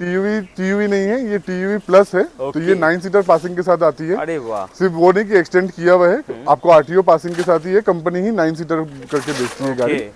TUV नहीं है, ये टीयूवी प्लस है। तो ये 9 सीटर पासिंग के साथ आती है। अरे वाह, सिर्फ वो नहीं कि एक्सटेंड किया हुआ है, आपको आरटीओ पासिंग के साथ ही है। कंपनी ही 9 सीटर करके बेचती है गाड़ी।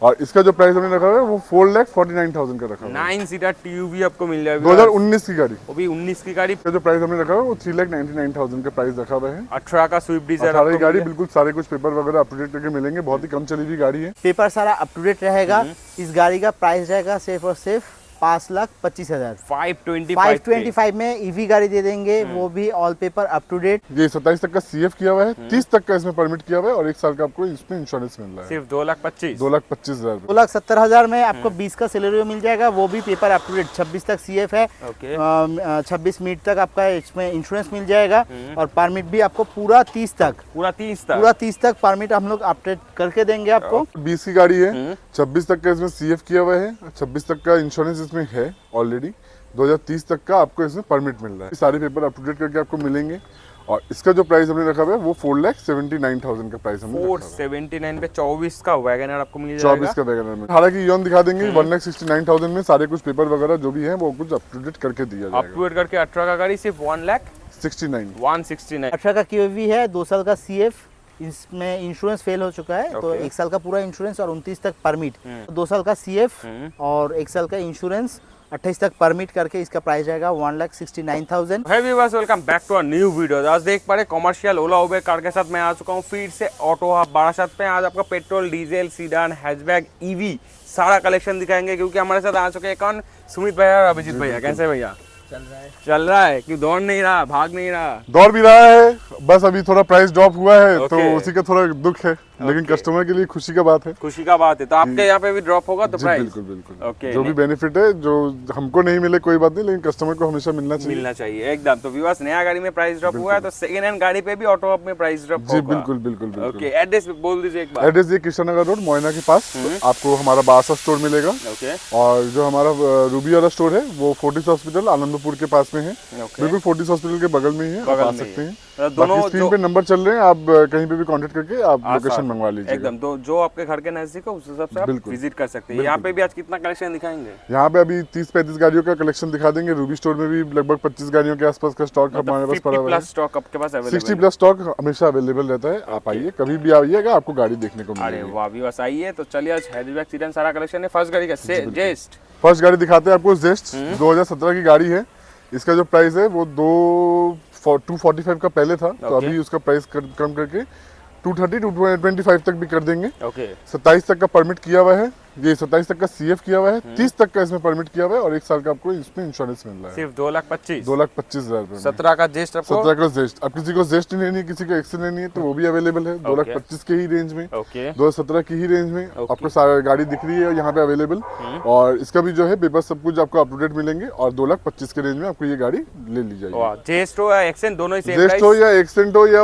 और इसका जो प्राइस हमने रखा है वो 4,49,000 का रखा है। 9 सीटर टीयूवी आपको मिल जाएगी 2019 की गाड़ी, वो भी 19 की गाड़ी। का जो प्राइस हमने रखा है वो 3,99,000 का प्राइस रखा हुआ है। 18 का स्विफ्ट डिजायर 18 की गाड़ी, बिल्कुल सारे कुछ पेपर वगैरह अप टू डेट करके मिलेंगे। बहुत ही कम चली हुई गाड़ी है। पेपर सारा अप टू डेट रहेगा। इस गाड़ी का प्राइस रहेगा सिर्फ और सिर्फ 5,25,000। 525 में ईवी गाड़ी दे देंगे, वो भी all paper up to date. ये 27 तक का सीएफ किया हुआ है, 30 तक का इसमें परमिट किया हुआ है और 1 साल का आपको इसमें इंश्योरेंस मिल रहा है। सिर्फ 2,25,000 2,25,000 2,70,000 में आपको 20 का सिलेरियो मिल जाएगा, वो भी पेपर अप टू डेट। 26 तक सीएफ है, 26 मिनट तक आपका इसमें इंश्योरेंस मिल जाएगा और परमिट भी आपको पूरा 30 तक परमिट हम लोग अपडेट करके देंगे आपको। 20 की गाड़ी है, 26 तक का इसमें सीएफ किया हुआ है, 26 तक का इंश्योरेंस इसमें है ऑलरेडी। 2030 तक का आपको इसमें परमिट मिल रहा है। सारे पेपर अप टू डेट करके आपको मिलेंगे। और इसका जो प्राइस हमने रखा हुआ है वो 4,79,000 का प्राइस हमने 479 पे 24 का वैगनर आपको मिल जाएगा। 24 का वैगनर में 18 की ईओन दिखा देंगे। 1,69,000 में सारे कुछ पेपर वगैरह जो भी है वो कुछ अप टू डेट करके दिया जाएगा। अप टू डेट करके 18 का गाड़ी सिर्फ 1,69,000 18 का क्यूवी है, 2 साल का सीएफ, इसमें इंश्योरेंस फेल हो चुका है तो 1 साल का पूरा इंश्योरेंस और 29 तक परमिट। 2 साल का सीएफ और 1 साल का इंश्योरेंस, 28 तक परमिट करके इसका प्राइस जाएगा 1,69,000। है viewers, welcome back to a new video. आज देख पा रहे कमर्शियल ओला उबेर कार के साथ मैं आ चुका हूँ फिर से ऑटो हब बारासात पे। आज आपका petrol, diesel, sedan, hatchback, EV सारा कलेक्शन दिखाएंगे क्योंकि हमारे साथ आ चुके हैं कौन, सुमित भैया और अभिजीत भैया। कैसे भैया? चल रहा है क्यों? दौड़ नहीं रहा, भाग नहीं रहा? दौड़ भी रहा है, बस अभी थोड़ा प्राइस ड्रॉप हुआ है तो उसी का थोड़ा दुख है, लेकिन कस्टमर के लिए खुशी का बात है। खुशी का बात है। तो आपके यहाँ पे भी ड्रॉप होगा तो प्राइस? बिल्कुल बिल्कुल। जो भी बेनिफिट है जो हमको नहीं मिले कोई बात नहीं, लेकिन कस्टमर को हमेशा मिलना चाहिए एकदम। तो व्यूअर्स, नया गाड़ी में प्राइस ड्रॉप हुआ है तो सेकंड हैंड गाड़ी पे भी ऑटो हब में प्राइस ड्रॉप होगा। जी बिल्कुल। ओके, एड्रेस बोल दीजिए एक बार। एड्रेस ये कृष्णनगर रोड मोइना के पास आपको हमारा बासा स्टोर मिलेगा। और जो हमारा रूबी वाला स्टोर है वो फोर्टिस हॉस्पिटल आनंदपुर के पास में है। बिल्कुल फोर्टिस हॉस्पिटल के बगल में ही है, आप आ सकते हैं। दोनों स्क्रीन पे नंबर चल रहे हैं, आप कहीं पे भी कांटेक्ट करके आप लोकेशन मंगवा लीजिए। एकदम, तो जो आपके घर के नजदीक हो उस हिसाब से आप विजिट कर सकते हैं। यहाँ पे भी आज कितना कलेक्शन दिखाएंगे? यहाँ पे अभी 30-35 गाड़ियों का कलेक्शन दिखा देंगे। रूबी स्टोर में भी लगभग 25 गाड़ियों के आसपास का स्टॉक हमारे पास पड़ा हुआ है। 60 प्लस स्टॉक हमेशा अवेलेबल रहता है। आप आइए, कभी भी आइएगा, आपको गाड़ी देखने को मिलेगी। अरे वाह व्यूअर्स, आइए। तो चलिए आज हैचबैक, सीडान सारा कलेक्शन है। फर्स्ट गाड़ी का जेस्ट, फर्स्ट गाड़ी दिखाते हैं आपको। जेस्ट 2017 की गाड़ी है। इसका जो प्राइस है वो 245 का पहले था, तो अभी उसका प्राइस कम करके 230 225 तक भी कर देंगे। 27 तक का परमिट किया हुआ है, ये 27 तक का सीएफ किया हुआ है, 30 तक का इसमें परमिट किया हुआ है और 1 साल का आपको इसमें इंश्योरेंस मिल रहा है। सिर्फ 2,25,000 2,25,000। 17 का जेस्ट आपको, 17 का जेस्ट। अब किसी को जेस्ट नहीं लेनी है, किसी को एक्सेल लेनी है तो वो भी अवेलेबल है 2,25,000 के ही रेंज में, 2017 की ही रेंज में आपको सारी गाड़ी दिख रही है यहाँ पे अवेलेबल। और इसका भी जो है पेपर सब कुछ आपको अप टू डेट मिलेंगे और 2,25,000 के रेंज में आपको ये गाड़ी ले ली जाएगी। जेस्ट हो या एक्सेंट, दोनों ही सेम जेस्ट हो या एक्सेंट हो या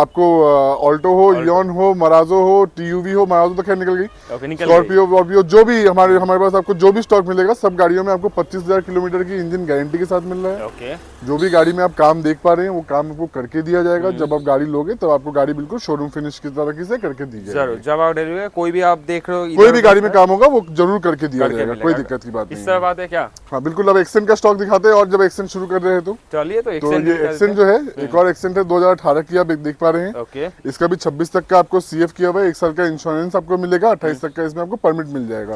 आपको ऑल्टो हो, इयॉन हो, मराजो हो, टीयूवी हो, मराजो तो खैर निकल गई, स्कॉर्पियो, जो भी हमारे पास आपको जो भी स्टॉक मिलेगा सब गाड़ियों में आपको 25,000 किलोमीटर की इंजन गारंटी के साथ मिल रहा है। जो भी गाड़ी में आप काम देख पा रहे हैं वो काम आपको करके दिया जाएगा। जब आप गाड़ी लोगे तो आपको गाड़ी बिल्कुल शोरूम फिनिश की तरीके से करके दी जाएगी। जब आप डिलीवरी कोई भी आप देख रहे हो, कोई भी गाड़ी में काम होगा वो जरूर करके दिया जाएगा, कोई दिक्कत की बात नहीं। इस तरह बात है क्या? हाँ बिल्कुल। अब एक्सेंट का स्टॉक दिखाते हैं और जब एक्सेंट शुरू कर रहे हैं तो चलिए। तो ये एक्सेंट जो है एक और एक्सेंट है 2018 की, आप देख पा रहे हैं। इसका भी 26 तक का आपको सीएफ किया हुआ है, 1 साल का इंश्योरेंस आपको मिलेगा, 28 तक का इसमें आपको परमिट मिल जाएगा।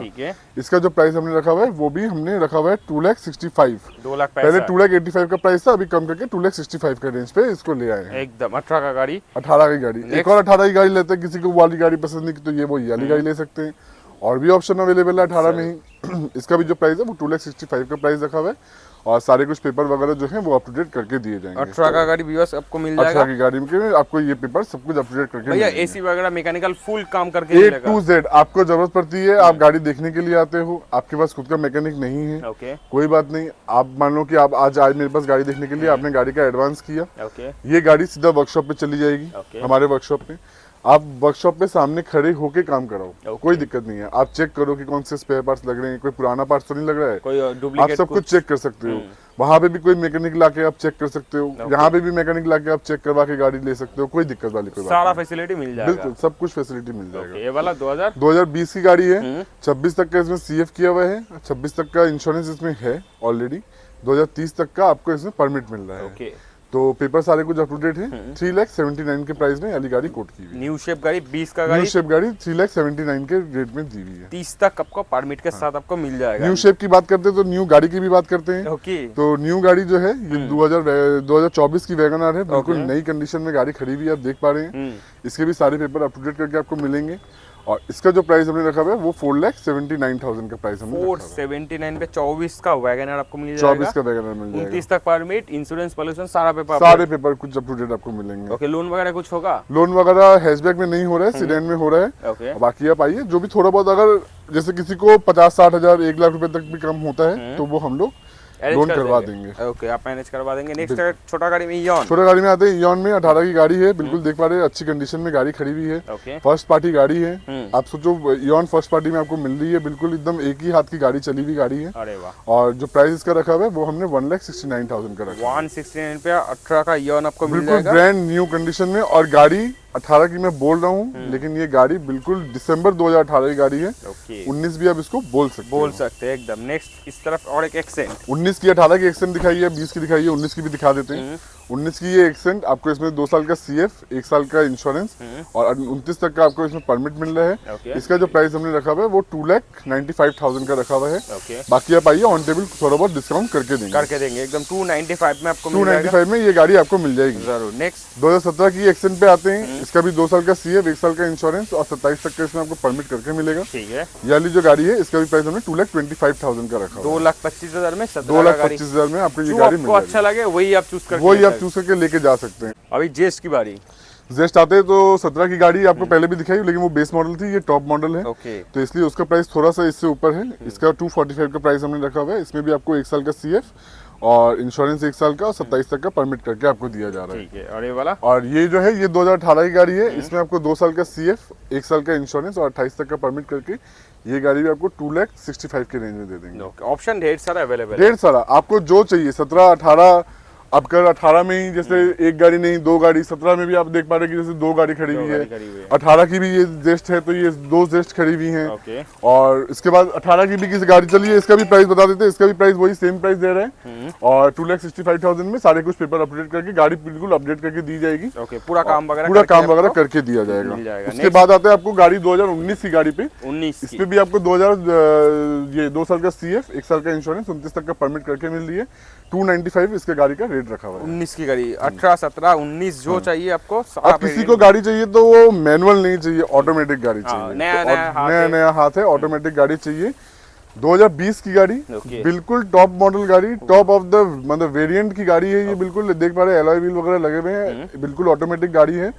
इसका जो प्राइस हमने रखा हुआ है वो भी हमने रखा हुआ है 2,65,000। पहले 2,85,000 का प्राइस था, अभी कम करके 2,65,000 का रेंज पे इसको ले आए हैं। एकदम 18 का गाड़ी, 18 की गाड़ी। एक और 18 की गाड़ी लेते हैं, किसी को वाली गाड़ी पसंद नहीं तो ये वो वाली गाड़ी ले सकते हैं। और भी ऑप्शन अवेलेबल है 18 में ही। इसका भी जो प्राइस है वो 2,65,000 का प्राइस रखा हुआ है और सारे कुछ पेपर वगैरह जो है वो अप टू डेट करके दिए जाएंगे। 18 का गाड़ी व्यूअर्स आपको मिल जाएगा। 18 की गाड़ी में आपको ये पेपर सब कुछ अप टू डेट करके भैया एसी वगैरह मैकेनिकल फुल काम करके A to Z आपको जरूरत पड़ती है। आप गाड़ी देखने के लिए आते हो, आपके पास खुद का मैकेनिक नहीं है, कोई बात नहीं। आप मान लो कि आप आज मेरे पास गाड़ी देखने के लिए आपने गाड़ी का एडवांस किया, ये गाड़ी सीधा वर्कशॉप पे चली जाएगी हमारे वर्कशॉप पे। आप वर्कशॉप पे सामने खड़े होके काम कराओ, Okay. कोई दिक्कत नहीं है। आप चेक करो कि कौन से स्पेयर पार्ट्स लग रहे हैं, कोई पुराना पार्ट्स तो नहीं लग रहा है, कोई आप डुप्लीकेट सब कुछ चेक कर सकते हो। वहाँ पे भी कोई मैकेनिक लाके आप चेक कर सकते हो, यहाँ पे भी मैकेनिक लाके आप चेक करवा के गाड़ी ले सकते हो, कोई दिक्कत वाली कोई बात सारा नहीं। फैसिलिटी मिल जाएगा। बिल्कुल सब कुछ फैसिलिटी मिल जाएगा। ये वाला 2000 2020 की गाड़ी है, 26 तक का इसमें CF किया हुआ है, 26 तक का इंश्योरेंस इसमें है ऑलरेडी, 2030 तक का आपको इसमें परमिट मिल रहा है। ओके। तो पेपर सारे कुछ अप टू डेट है। 3,79,000 के प्राइस में वाली गाड़ी कोट की हुई है। न्यू शेप गाड़ी 20 का न्यू गाड़ी शेप गाड़ी 3,79,000 के रेट में दी हुई है। 30 तक आपको परमिट के साथ आपको मिल जाएगा। न्यू शेप की बात करते हैं तो न्यू गाड़ी की भी बात करते हैं। ओके। तो न्यू गाड़ी जो है ये 2024 की वैगन आर है, बिल्कुल नई कंडीशन में गाड़ी खड़ी हुई है, आप देख पा रहे हैं। इसके भी सारे पेपर अप टू डेट करके आपको मिलेंगे। और इसका जो प्राइस हमने रखा हुआ है वो 4,79,000 का प्राइस हमने रखा हुआ है। 479 पे 24 का वैगनर आपको मिल 24 जाएगा। का वैगन आर मिल जाएगा। 29 तक परमिट, इंश्योरेंस, पॉल्यूशन सारा पेपर सारे पेपर कुछ अप टू डेट आपको मिलेंगे। ओके। लोन वगैरह कुछ होगा? लोन वगैरह हैचबैक में नहीं हो रहा है, सीडेन में हो रहा है। ओके। बाकी आप आइए, जो भी थोड़ा बहुत अगर जैसे किसी को 50-60 हजार 1 लाख रुपए तक भी कम होता है तो वो हम लोग लोन करवा देंगे। ओके, आप मैनेज करवा देंगे। नेक्स्ट छोटा गाड़ी में इयॉन। छोटा गाड़ी में आते हैं, इयॉन में 18 की गाड़ी है, बिल्कुल देख पा रहे हैं अच्छी कंडीशन में गाड़ी खड़ी हुई है। ओके। फर्स्ट पार्टी गाड़ी है। आप सोचो इयॉन फर्स्ट पार्टी में आपको मिल रही है, बिल्कुल एकदम एक ही हाथ की गाड़ी चली हुई गाड़ी है। अरे वाह। और जो प्राइस इसका रखा हुआ है वो हमने 1,69,000 का रखा है। 169 पे 18 का इयॉन आपको मिल बिल्कुल जाएगा। ब्रांड न्यू कंडीशन में। और गाड़ी 18 की मैं बोल रहा हूँ, लेकिन ये गाड़ी बिल्कुल दिसंबर 2018 की गाड़ी है। ओके। 19 भी आप इसको बोल सकते हैं एकदम। नेक्स्ट इस तरफ और एक एक्सेंट। 19 की 18 की एक्सेंट दिखाई है, 20 की दिखाई है, 19 की भी दिखा देते हैं। 19 की ये एक्सेंट आपको इसमें 2 साल का CF, 1 साल का इंश्योरेंस और 29 तक का आपको इसमें परमिट मिल रहा है। ओके। इसका जो प्राइस हमने रखा हुआ है वो 2,95,000 का रखा हुआ है। ओके। बाकी आप आइए, ऑन टेबल थोड़ा बहुत डिस्काउंट करके देंगे। एकदम 295 में आपको मिल जाएगा। 295 में ये गाड़ी आपको मिल जाएगी। जरूर। नेक्स्ट 2017 की एक्सेंट पे आते हैं। इसका भी 2 साल का CF, 1 साल का इंश्योरेंस और 27 तक का इसमें आपको परमिट करके मिलेगा। ठीक है। ये वाली जो गाड़ी है इसका भी प्राइस हमने 2,25,000 का रखा हुआ है। 2,25,000 में 2,25,000 में आपको ये जो गाड़ी आपको मिल अच्छा लगे वही आप चूज करके वही आप चूज करके लेके जा सकते हैं। अभी जेस्ट की बारी। जेस्ट आते हैं तो 17 की गाड़ी आपको पहले भी दिखाई, लेकिन वो बेस मॉडल थी, ये टॉप मॉडल है। ओके। तो इसलिए उसका प्राइस थोड़ा सा इससे ऊपर है। इसका 245 का प्राइस हमने रखा हुआ है। इसमें भी आपको 1 साल का CF और इंश्योरेंस 1 साल का और 27 तक का परमिट करके आपको दिया जा रहा है। ठीक है। और ये वाला? और ये जो है ये 2018 की गाड़ी है। इसमें आपको 2 साल का CF, 1 साल का इंश्योरेंस और 28 तक का परमिट करके ये गाड़ी भी आपको 2,65,000 के रेंज में दे देंगे। ऑप्शन ढेर सारा अवेलेबल है। ढेर सारा आपको जो चाहिए। 17, 18 अब कर 18 में ही जैसे एक गाड़ी नहीं 2 गाड़ी, 17 में भी आप देख पा रहे हैं कि जैसे 2 गाड़ी खड़ी हुई है। 18 की भी ये जेस्ट है तो ये 2 जेस्ट खड़ी हुई हैं। ओके। और इसके बाद 18 की भी किसी गाड़ी चली है, इसका भी प्राइस बता देते हैं। इसका भी प्राइस वही सेम प्राइस दे रहे हैं और 2,65,000 में सारे कुछ पेपर अपडेट करके गाड़ी बिल्कुल अपडेट करके दी जाएगी। ओके। पूरा काम वगैरह करके दिया जाएगा। उसके बाद आते हैं आपको गाड़ी 2019 की गाड़ी पे। 19 इस पे भी आपको 2 साल का CF, 1 साल का इंश्योरेंस, 29 तक का परमिट करके मिल रही है। 295 इसके गाड़ी का रेट रखा हुआ है। 19 की गाड़ी 18, 17, 19 जो चाहिए आपको। अब किसी को गाड़ी चाहिए तो वो मैनुअल नहीं चाहिए, ऑटोमेटिक गाड़ी चाहिए। नया हाथ है, ऑटोमेटिक गाड़ी चाहिए। 2020 की गाड़ी, बिल्कुल टॉप मॉडल गाड़ी, टॉप ऑफ द मतलब वेरिएंट की गाड़ी है ये। बिल्कुल देख पा रहे हैं एलॉय व्हील वगैरह लगे हुए हैं, बिल्कुल ऑटोमेटिक गाड़ी है।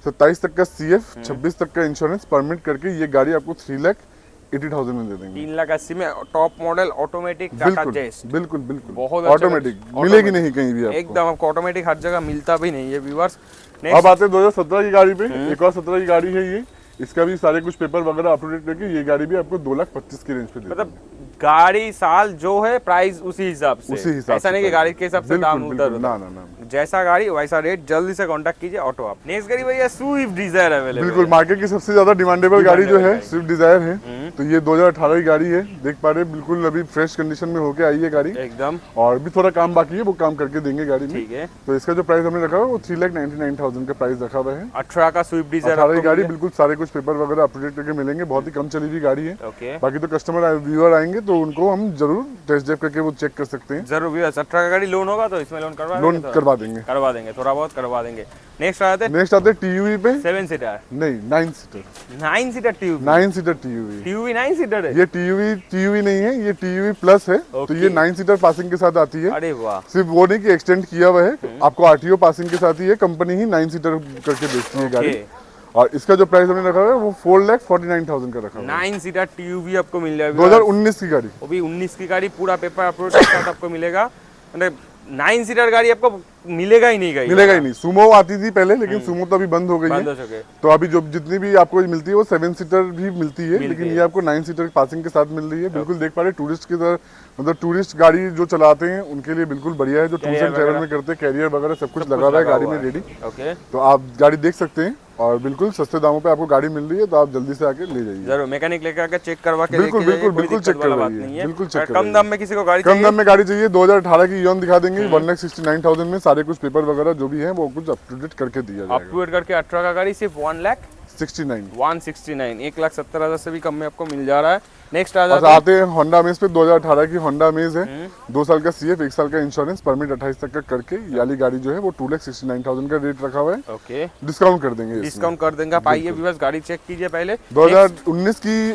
27 तक का CF, 26 तक का इंश्योरेंस परमिट करके ये गाड़ी आपको 3,80,000 में दे देंगे। 3,80,000 में टॉप मॉडल ऑटोमेटिक टाटा जेस्ट। बिल्कुल बहुत ऑटोमेटिक मिलेगी नहीं कहीं भी आपको। एकदम आपको ऑटोमेटिक हर जगह मिलता भी नहीं है व्यूअर्स। अब आते हैं 2017 की गाड़ी पे। एक और 17 की गाड़ी है ये। इसका भी सारे कुछ पेपर वगैरह अपडेट करके ये गाड़ी भी आपको 2,25,000 की रेंज पे दे मतलब गाड़ी साल जो है प्राइस उसी हिसाब से। ऐसा नहीं कि गाड़ी के हिसाब से दाम उधर ना। जैसा गाड़ी वैसा रेट। जल्दी से कांटेक्ट कीजिए ऑटो आप। नेक्स्ट गाड़ी भैया स्विफ्ट डिजायर अवेलेबल। बिल्कुल मार्केट की सबसे ज्यादा डिमांडेबल गाड़ी जो है स्विफ्ट डिजायर है। तो ये 2018 की गाड़ी है, देख पा रहे हैं बिल्कुल अभी फ्रेश कंडीशन में होके आई है गाड़ी एकदम। और भी थोड़ा काम बाकी है, वो काम करके देंगे गाड़ी में। ठीक है। तो इसका जो प्राइस हमने रखा है वो 3,99,000 का प्राइस रखा हुआ है। 18 का स्विफ्ट डिजायर 18 की गाड़ी, बिल्कुल सारे कुछ पेपर वगैरह अपडेट करके मिलेंगे। बहुत ही कम चली हुई गाड़ी है। बाकी तो कस्टमर व्यूअर आएंगे तो उनको हम जरूर टेस्ट ड्राइव करके वो चेक कर सकते हैं। जरूर व्यूअर्स। 18 का गाड़ी लोन होगा तो इसमें लोन करवा देंगे, थोड़ा बहुत करवा देंगे। नेक्स्ट आते हैं TUV पे। 7 सीटर नहीं, 9 seater. 9 seater TUV। 9 seater TUV। TUV 9 seater है। ये TUV नहीं है, ये TUV प्लस है। तो ये 9 सीटर पासिंग के साथ आती है। अरे वाह। सिर्फ वो नहीं कि एक्सटेंड किया हुआ है, आपको RTO पासिंग के साथ ही है। कंपनी ही 9 सीटर करके बेचती है गाड़ी। और इसका जो प्राइस हमने रखा है वो 4,49,000 का रखा है। 9 सीटर TUV आपको मिल जाएगा। 2019 की गाड़ी, वो भी 19 की गाड़ी, पूरा पेपर अप्रूव के साथ आपको मिलेगा। मतलब 9 सीटर गाड़ी आपको मिलेगा ही नहीं कहीं, मिलेगा ही नहीं। सुमो आती थी पहले, लेकिन सुमो तो अभी बंद हो गई बंद है। हो चुके। तो अभी जो जितनी भी आपको मिलती है वो 7 सीटर भी मिलती है, लेकिन ये आपको 9 सीटर पासिंग के साथ मिल रही है। बिल्कुल देख पा रहे टूरिस्ट की तरह, मतलब टूरिस्ट गाड़ी जो चलाते हैं उनके लिए बिल्कुल बढ़िया है। जो टूर्स एंड ट्रैवल में करते हैं, कैरियर वगैरह सब कुछ लगा हुआ है गाड़ी में रेडी। ओके, तो आप गाड़ी देख सकते हैं और बिल्कुल सस्ते दामों पे आपको गाड़ी मिल रही है, तो आप जल्दी से आके ले जाइए। जरूर मैकेनिक लेकर आके चेक करवा के बिल्कुल लेके बिल्कुल जाइए, बिल्कुल कोई चेक दिक्कत वाला बात करवाइए, नहीं है। बिल्कुल चेक और कम करवाइए। दाम में किसी को गाड़ी कम चाहिए, दाम में गाड़ी चाहिए 2018 की ईओन दिखा देंगे। 1,69,000 में सारे कुछ पेपर वगैरह जो भी है वो कुछ अप टू डेट करके दिया अप जाएगा। टू डेट करके 18 का गाड़ी सिर्फ 1,69,000 1,70,000 से भी कम में आपको मिल जा रहा है। नेक्स्ट आ और जाता है आते हैं होंडा अमेज पे। 2018 की होंडा अमेज है, 2 साल का सीएफ, 1 साल का इंश्योरेंस, परमिट 28 तक का करके ये वाली गाड़ी जो है वो 2,69,000 का रेट रखा हुआ है। ओके, डिस्काउंट कर देंगे इसमें। डिस्काउंट कर देंगे। आप आइए व्यूअर्स, गाड़ी चेक कीजिए पहले। 2019 की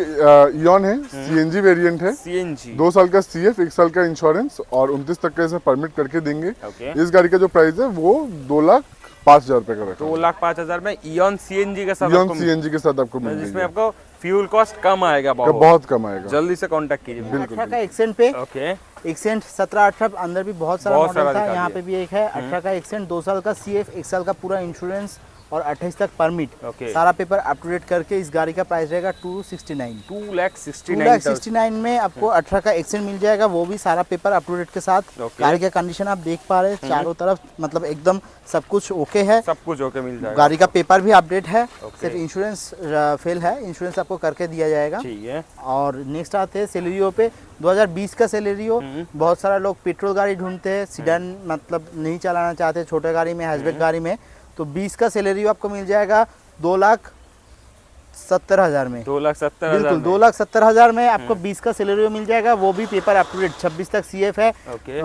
ईओन है, सीएनजी वेरिएंट है, सीएनजी 2 साल का सीएफ, 1 साल का इंश्योरेंस और 29 तक का इसमें परमिट करके देंगे। ओके, इस गाड़ी का जो प्राइस है वो 2,05,000 रुपए का रखा है। 2,05,000 में इयन सीएनजी के साथ ईओन आपको सीएनजी के साथ आपको मिल जिसमें जाएगा, आपको फ्यूल कॉस्ट कम आएगा बहुत बहुत कम आएगा। जल्दी से कांटेक्ट कीजिए। 18 का एक्सेंट पे, ओके, एक्सेंट 17-18 अंदर भी बहुत सारा बहुत सारा मॉडल था, दिखा यहाँ दिया। पे भी एक है 18 का एक्सेंट, 2 साल का सीएफ, 1 साल का पूरा इंश्योरेंस और 28 तक परमिट। ओके। सारा पेपर अप टू डेट करके इस गाड़ी का प्राइस रहेगा 269। 2,69,000 2,69 में आपको 18 का एक्सेंट मिल जाएगा, वो भी सारा पेपर अप टू डेट के साथ। ओके। गाड़ी का कंडीशन आप देख पा रहे हैं, चारों तरफ मतलब एकदम सब कुछ ओके है। सब कुछ ओके मिल जाएगा। गाड़ी का पेपर भी अपडेट है, ओके। सिर्फ इंश्योरेंस फेल है, इंश्योरेंस आपको करके दिया जाएगा। ठीक है, और नेक्स्ट आते हैं सेलेरियो पे। 2020 का सेलेरियो। बहुत सारा लोग पेट्रोल गाड़ी ढूंढते हैं, सीडन मतलब नहीं चलाना चाहते, छोटे गाड़ी में, हैचबैक गाड़ी में, तो 20 का सेलेरियो आपको मिल जाएगा 2,70,000 में। 2,70,000 बिल्कुल 2,70,000 में आपको 20 का सेलेरियो मिल जाएगा, वो भी पेपर अप टू डेट। 26 तक सीएफ है, ओके,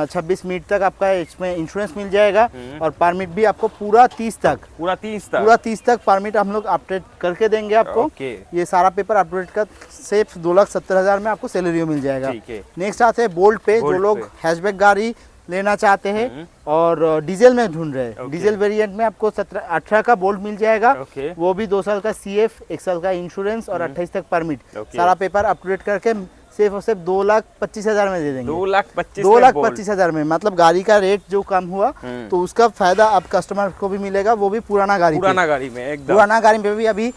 26 मिनट तक आपका इसमें इंश्योरेंस मिल जाएगा और परमिट भी आपको पूरा 30 तक, पूरा 30 तक परमिट हम लोग अपडेट करके देंगे आपको। ओके, ये सारा पेपर अपडेट का सिर्फ 2,70,000 में आपको सेलेरियो मिल जाएगा। ठीक है। नेक्स्ट आते हैं बोल्ट पे। जो बोल्ट लोग पे। हैचबैक गाड़ी लेना चाहते हैं और डीजल में ढूंढ रहे हैं, ओके। डीजल वेरिएंट में आपको 18 का बोल्ट मिल जाएगा, ओके। वो भी 2 साल का सीएफ, 1 साल का इंश्योरेंस और 28 तक परमिट। ओके। सारा पेपर अपडेट करके सिर्फ और सिर्फ 2,25,000 में दे देंगे। 2,25,000 2,25,000 में, मतलब गाड़ी का रेट जो कम हुआ तो उसका फायदा आप कस्टमर को भी मिलेगा, वो भी पुराना गाड़ी पे। पुराना गाड़ी में एकदम। पुराना गाड़ी पे भी अभी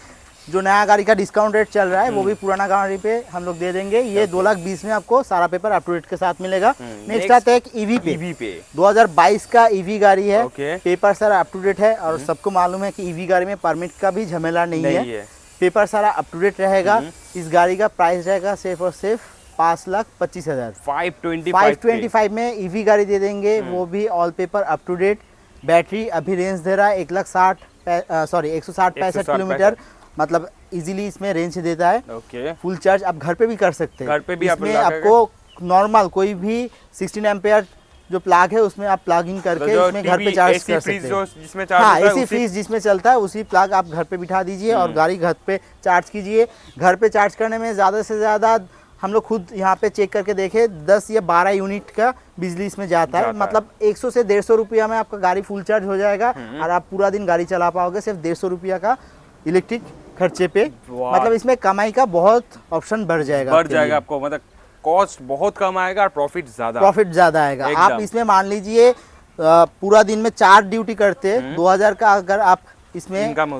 जो नया गाड़ी का डिस्काउंट रेट चल रहा है वो भी पुराना गाड़ी पे हम लोग दे देंगे। ये 2,20,000 में आपको सारा पेपर अप टू डेट के साथ मिलेगा। नेक्स्ट आता है एक ईवी पे। ईवी पे 2022 का ईवी गाड़ी है, ओके। पेपर सारा अप टू डेट है और सबको मालूम है कि ईवी गाड़ी में परमिट का भी झमेला नहीं है, पेपर सारा अप टू डेट रहेगा। इस गाड़ी का प्राइस रहेगा सिर्फ और सिर्फ 5,25,000। 525 में ईवी गाड़ी दे देंगे, वो भी all paper up to date. Battery अभी रेंज दे रहा है 160-65 किलोमीटर, मतलब इजीली इसमें रेंज देता है। ओके, फुल चार्ज आप घर पे भी कर सकते हैं। घर पे भी आप इसमें लगा आपको नॉर्मल कोई भी 16 एम्पेयर जो प्लग है उसमें आप प्लग इन करके इसमें घर पे चार्ज कर सकते हैं। जिसमें चार्ज हाँ, होता है एसी फ्रीज जिसमें चलता है उसी प्लग आप घर पे बिठा दीजिए और गाड़ी घर पे चार्ज कीजिए। घर पे चार्ज करने में ज़्यादा से ज़्यादा हम लोग खुद यहाँ पे चेक करके देखे 10 या 12 यूनिट का बिजली इसमें जाता है, मतलब 100 से 150 रुपया में आपका गाड़ी फुल चार्ज हो जाएगा और आप पूरा दिन गाड़ी चला पाओगे सिर्फ 150 रुपया का इलेक्ट्रिक खर्चे पे। मतलब इसमें कमाई का बहुत ऑप्शन बढ़ जाएगा आपको, मतलब कॉस्ट बहुत कम आएगा और प्रॉफिट ज्यादा आएगा। आप इसमें मान लीजिए पूरा दिन में 4 ड्यूटी करते हैं, 2,000 का अगर आप इसमें इनकम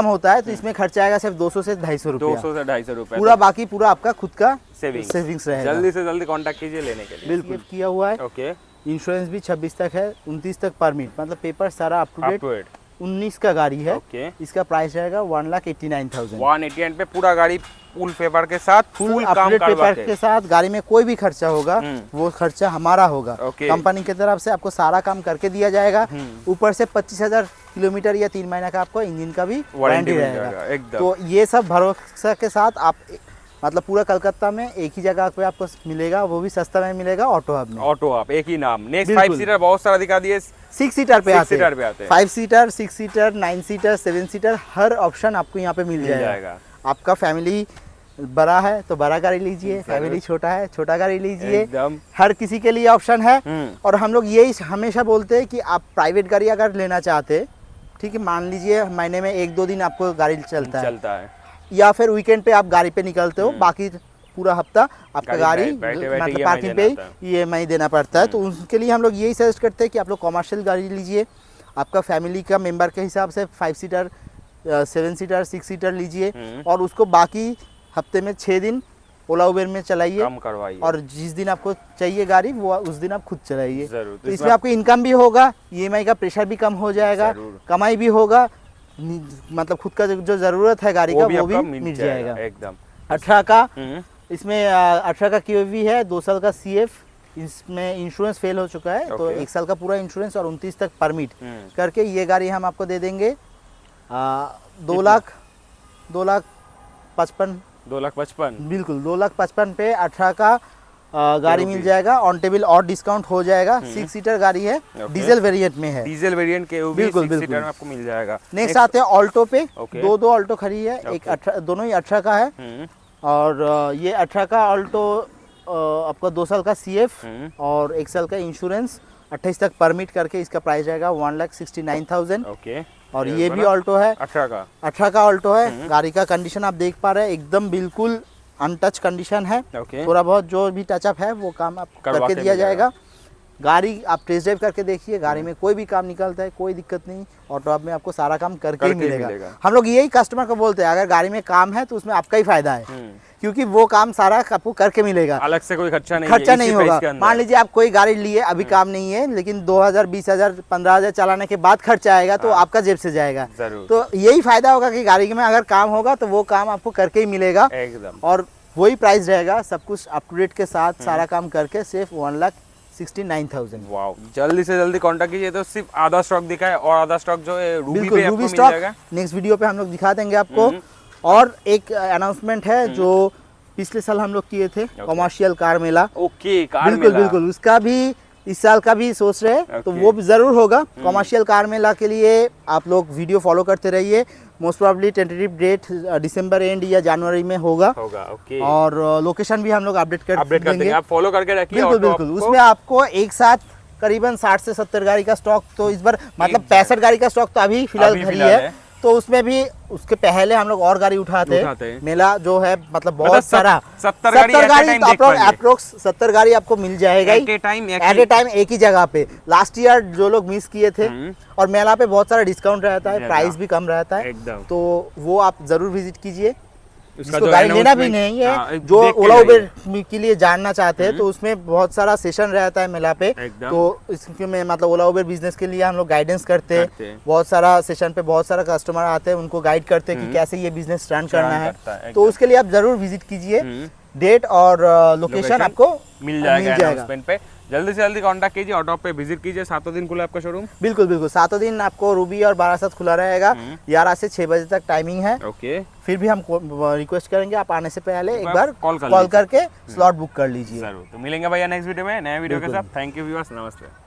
होता है तो इसमें खर्चा आएगा सिर्फ 200 से 250 रुपया। 200 से 250 रुपया पूरा बाकी पूरा आपका खुद का सेविंग्स रहेगा। जल्दी से जल्दी कांटेक्ट कीजिए लेने के लिए। बिल्कुल किया हुआ है। ओके, इंश्योरेंस भी 26 तक है, 29 तक परमिट, मतलब पेपर सारा अप टू डेट। 19 का गाड़ी है। ओके, इसका प्राइस रहेगा 1,89,000। 189 पे पूरा गाड़ी फुल पेपर के साथ, फुल अपडेट पेपर के साथ। गाड़ी में कोई भी खर्चा होगा वो खर्चा हमारा होगा, कंपनी की तरफ से आपको सारा काम करके दिया जाएगा। ऊपर से 25,000 किलोमीटर या 3 महीना का आपको इंजन का भी वारंटी रहेगा। तो ये सब भरोसा के साथ आप मतलब पूरा कलकत्ता में एक ही जगह पे आपको मिलेगा, वो भी सस्ता में मिलेगा, ऑटो हब में। ऑटो हब एक ही नाम। नेक्स्ट 5 सीटर बहुत सारा दिखा दिए। 6 सीटर पे आते हैं, 5 सीटर, 6 सीटर, 9 सीटर, 7 सीटर, हर ऑप्शन आपको यहाँ पे मिल जाएगा। आपका फैमिली बड़ा है तो बड़ा गाड़ी लीजिए, फैमिली छोटा है छोटा गाड़ी लीजिए, हर किसी के लिए ऑप्शन है। और हम लोग यही हमेशा बोलते हैं कि आप प्राइवेट गाड़ी अगर लेना चाहते हैं, ठीक है, मान लीजिए महीने में 1-2 दिन आपको गाड़ी चलता है या फिर वीकेंड पे आप गाड़ी पे निकलते हो, बाकी पूरा हफ्ता आपका गाड़ी बैठे-बैठे मतलब EMI पार्किंग देना पे EMI देना पड़ता है। तो उनके लिए हम लोग यही सजेस्ट करते हैं कि आप लोग कॉमर्शियल गाड़ी लीजिए, आपका फैमिली का मेंबर के हिसाब से 5 सीटर 7 सीटर 6 सीटर लीजिए और उसको बाकी हफ्ते में 6 दिन ओला उबेर में चलाइए, कम करवाइए और जिस दिन आपको चाहिए गाड़ी वो उस दिन आप खुद चलाइए। जरूर। तो इसमें आपको इनकम भी होगा, EMI का प्रेशर भी कम हो जाएगा, कमाई भी होगा, मतलब खुद का जो ज़रूरत है गाड़ी का वो भी मिल जाएगा एकदम। 18 का इसमें 18 का QV है, 2 साल का CF, इसमें इंश्योरेंस फेल हो चुका है तो 1 साल का पूरा इंश्योरेंस और 29 तक परमिट करके ये गाड़ी हम आपको दे देंगे 2,55,000 बिल्कुल 2,55,000 पे 18 का गाड़ी मिल जाएगा। ऑन टेबल और डिस्काउंट हो जाएगा। 6 सीटर गाड़ी है, डीजल वेरिएंट में है, डीजल वेरिएंट के बिल्कुल 6 सीटर में आपको मिल जाएगा। नेक्स्ट आते हैं ऑल्टो पे। दो ऑल्टो खड़ी है, एक 18, दोनों ही 18 का है और ये 18 का ऑल्टो आपका 2 साल का CF और 1 साल का इंश्योरेंस 28 तक परमिट करके इसका प्राइस जाएगा 1,69,000। ओके। और ये भी ऑल्टो है, 18 का ऑल्टो है। गाड़ी का कंडीशन आप देख पा रहे हैं, एकदम बिल्कुल अनटच कंडीशन है। थोड़ा बहुत जो भी टचअप है वो काम आपको करके दिया जाएगा। गाड़ी आप टेस्ट ड्राइव करके देखिए, गाड़ी में कोई भी काम निकलता है, कोई दिक्कत नहीं, ऑटो हब में आपको सारा काम करके ही मिलेगा। हम लोग यही कस्टमर को बोलते हैं, अगर गाड़ी में काम है तो उसमें आपका ही फायदा है, क्योंकि वो काम सारा आपको करके मिलेगा, अलग से कोई खर्चा नहीं होगा। मान लीजिए आप कोई गाड़ी लिए, अभी काम नहीं है, लेकिन 2,000 20,000 15,000 चलाने के बाद खर्चा आएगा तो आपका जेब से जाएगा। तो यही फायदा होगा कि गाड़ी में अगर काम होगा तो वो काम आपको करके ही मिलेगा एकदम, और वही प्राइस रहेगा, सब कुछ अप टू डेट के साथ सारा काम करके सिर्फ 1,69,000। वाओ, जल्दी से जल्दी कांटेक्ट कीजिए। तो सिर्फ आधा स्टॉक दिखा है और आधा स्टॉक जो है रूबी पे आपको मिल जाएगा। नेक्स्ट वीडियो पे हम लोग दिखा देंगे आपको। और एक अनाउंसमेंट है जो पिछले साल हम लोग किए थे, कॉमर्शियल कार मेला। ओके, कार मेला बिल्कुल उसका भी इस साल का भी सोच रहे हैं, तो वो भी जरूर होगा। कॉमर्शियल कार मेला के लिए आप लोग वीडियो फॉलो करते रहिए। Most probably tentative date December end या जनवरी में होगा। ओके। और लोकेशन भी हम लोग अपडेट कर देंगे, आप फॉलो करके रखिए। बिल्कुल उसमें आपको एक साथ करीबन 60 से 70 गाड़ी का स्टॉक, तो इस बार मतलब 65 गाड़ी का स्टॉक तो अभी फिलहाल खड़ी है। तो उसमें भी उसके पहले हम लोग और गाड़ी उठाते हैं। मेला जो है मतलब बहुत सारा 70 गाड़ी अप्रोक्स 70 गाड़ी आपको मिल जाएगा एट ए टाइम एक ही जगह पे। लास्ट ईयर जो लोग मिस किए थे, और मेला पे बहुत सारा डिस्काउंट रहता है, प्राइस भी कम रहता है, तो वो आप जरूर विजिट कीजिए। जिसको गाड़ी लेना भी नहीं है, जो ओला उबेर के लिए जानना चाहते हैं, तो उसमें बहुत सारा सेशन रहता है मेला पे। तो इसमें मतलब ओला उबेर बिजनेस के लिए हम लोग गाइडेंस करते हैं। बहुत सारा सेशन पे बहुत सारा कस्टमर आते हैं, उनको गाइड करते हैं कि कैसे ये बिजनेस रन करना है। तो उसके लिए आप जरूर विजिट कीजिए। डेट और लोकेशन आपको मिल जाएगा। जल्दी से जल्दी कांटेक्ट कीजिए, ऑटो पे विजिट कीजिए। 7 दिन खुला आपका शोरूम? बिल्कुल 7 दिन आपको रूबी और बारासात खुला रहेगा। 11 से 6 बजे तक टाइमिंग है। ओके। फिर भी हम रिक्वेस्ट करेंगे आप आने से पहले एक बार कॉल करके स्लॉट बुक कर लीजिए। जरूर। तो मिलेंगे भैया नेक्स्ट वीडियो में नए वीडियो के साथ। थैंक यू व्यूअर्स, नमस्ते।